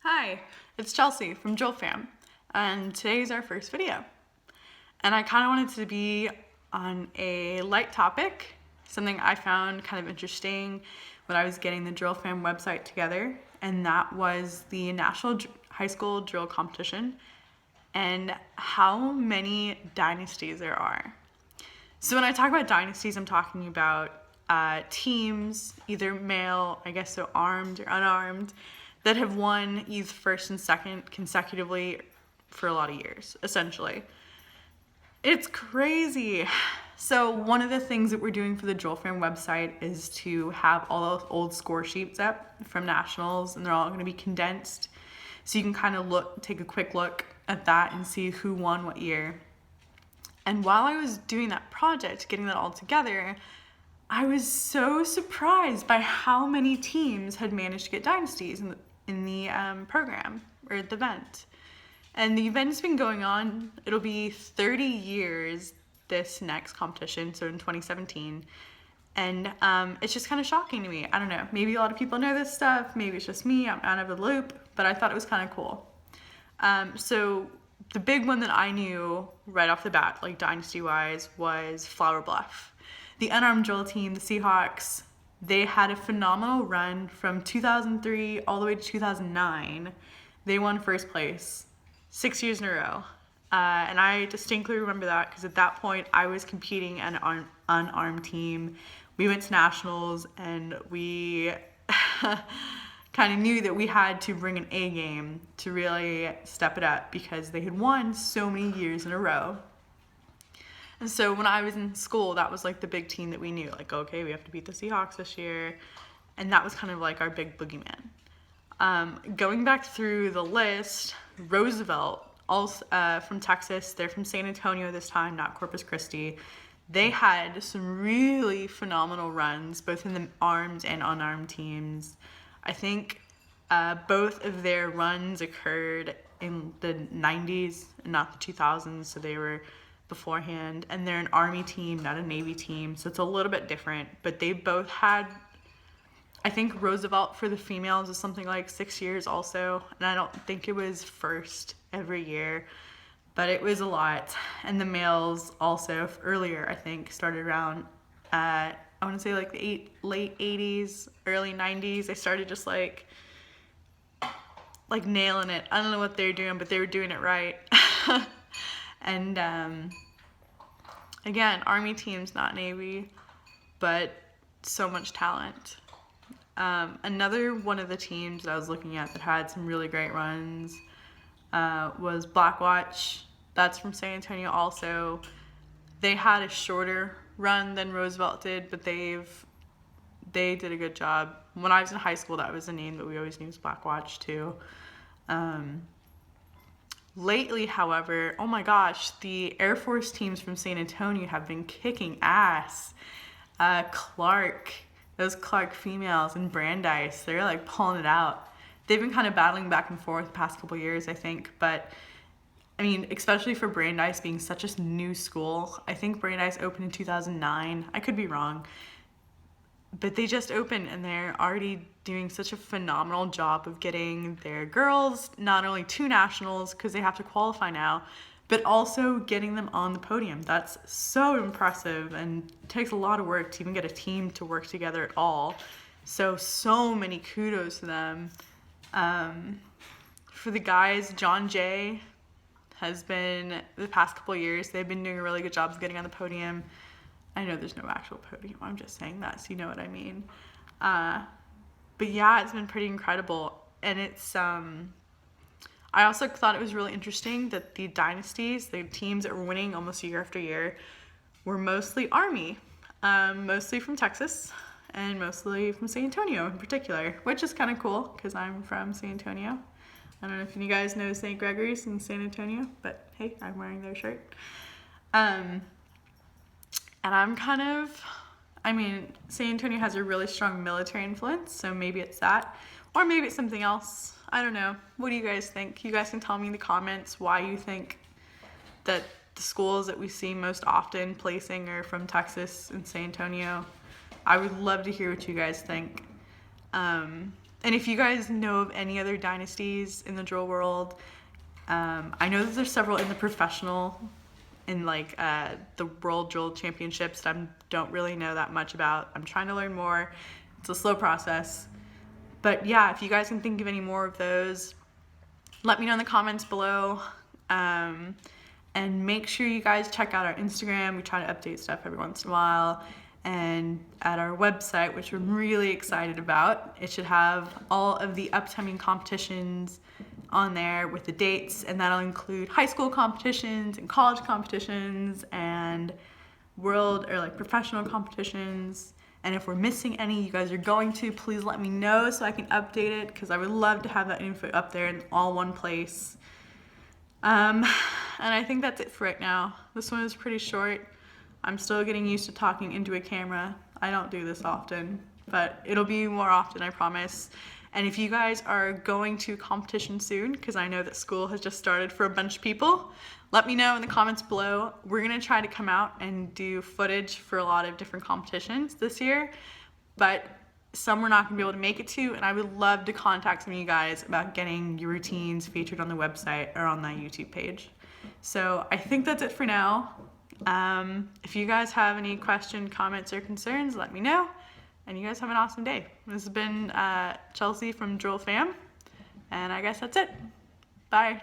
Hi, it's Chelsea from DrillFam, and today's our first video. And I kind of wanted to be on a light topic, something I found kind of interesting when I was getting the DrillFam website together, and that was the National High School Drill Competition and how many dynasties there are. So when I talk about dynasties, I'm talking about teams, either male, I guess so armed or unarmed, that have won either first and second consecutively for a lot of years, essentially. It's crazy. So one of the things that we're doing for the DrillFam website is to have all those old score sheets up from nationals, and they're all going to be condensed. So you can kind of take a quick look at that and see who won what year. And while I was doing that project, getting that all together, I was so surprised by how many teams had managed to get dynasties in the program or the event. And the event's been going on, it'll be 30 years this next competition, so in 2017. And it's just kind of shocking to me. I don't know, maybe a lot of people know this stuff, maybe it's just me, I'm out of the loop, but I thought it was kind of cool. So the big one that I knew right off the bat, like dynasty-wise, was Flower Bluff. The unarmed drill team, the Seahawks, they had a phenomenal run from 2003 all the way to 2009. They won first place 6 years in a row. And I distinctly remember that because at that point I was competing in an unarmed team. We went to nationals and we kind of knew that we had to bring an A game to really step it up because they had won so many years in a row. And so when I was in school, that was like the big team that we knew, like, okay, we have to beat the Seahawks this year. And that was kind of like our big boogeyman. Going back through the list, Roosevelt, also from Texas, they're from San Antonio this time, not Corpus Christi. They had some really phenomenal runs, both in the armed and unarmed teams. I think both of their runs occurred in the 90s, not the 2000s, so they were beforehand. And they're an Army team, not a Navy team, so it's a little bit different. But they both had, I think Roosevelt for the females is something like 6 years also, and I don't think it was first every year, but it was a lot. And the males also earlier, I think, started around I want to say like the late 80s, early 90s. They started just like nailing it. I don't know what they were doing, but they were doing it right. And again, Army teams, not Navy, but so much talent. Another one of the teams that I was looking at that had some really great runs was Blackwatch. That's from San Antonio also. They had a shorter run than Roosevelt did, but they did a good job. When I was in high school, that was a name that we always knew was Blackwatch too. Lately, however, oh my gosh, the Air Force teams from San Antonio have been kicking ass. Those Clark females and Brandeis, they're like pulling it out. They've been kind of battling back and forth the past couple years, I think, but I mean, especially for Brandeis being such a new school. I think Brandeis opened in 2009. I could be wrong. But they just opened and they're already doing such a phenomenal job of getting their girls not only to nationals because they have to qualify now, but also getting them on the podium. That's so impressive and it takes a lot of work to even get a team to work together at all. So many kudos to them. For the guys, John Jay has been, the past couple of years, they've been doing a really good job of getting on the podium. I know there's no actual podium, I'm just saying that so you know what I mean. But yeah, it's been pretty incredible. And it's, I also thought it was really interesting that the dynasties, the teams that were winning almost year after year, were mostly Army, mostly from Texas, and mostly from San Antonio in particular, which is kind of cool because I'm from San Antonio. I don't know if you guys know St. Gregory's in San Antonio, but hey, I'm wearing their shirt. And I'm kind of, I mean, San Antonio has a really strong military influence, so maybe it's that, or maybe it's something else. I don't know. What do you guys think? You guys can tell me in the comments why you think that the schools that we see most often placing are from Texas and San Antonio. I would love to hear what you guys think. And if you guys know of any other dynasties in the drill world, I know that there's several in the professional, in like the World Drill Championships that I don't really know that much about. I'm trying to learn more. It's a slow process. But yeah, if you guys can think of any more of those, let me know in the comments below. And make sure you guys check out our Instagram. We try to update stuff every once in a while. And at our website, which I'm really excited about, it should have all of the upcoming competitions on there with the dates, and that'll include high school competitions and college competitions and world or like professional competitions. And if we're missing any you guys are going to, please let me know so I can update it, because I would love to have that info up there in all one place. And I think that's it for right now. This one is pretty short. I'm still getting used to talking into a camera. I don't do this often, but it'll be more often, I promise. And if you guys are going to competition soon, because I know that school has just started for a bunch of people, let me know in the comments below. We're gonna try to come out and do footage for a lot of different competitions this year, but some we're not gonna be able to make it to, and I would love to contact some of you guys about getting your routines featured on the website or on that YouTube page. So I think that's it for now. If you guys have any questions, comments, or concerns, let me know. And you guys have an awesome day. This has been Chelsea from DrillFam, and I guess that's it. Bye.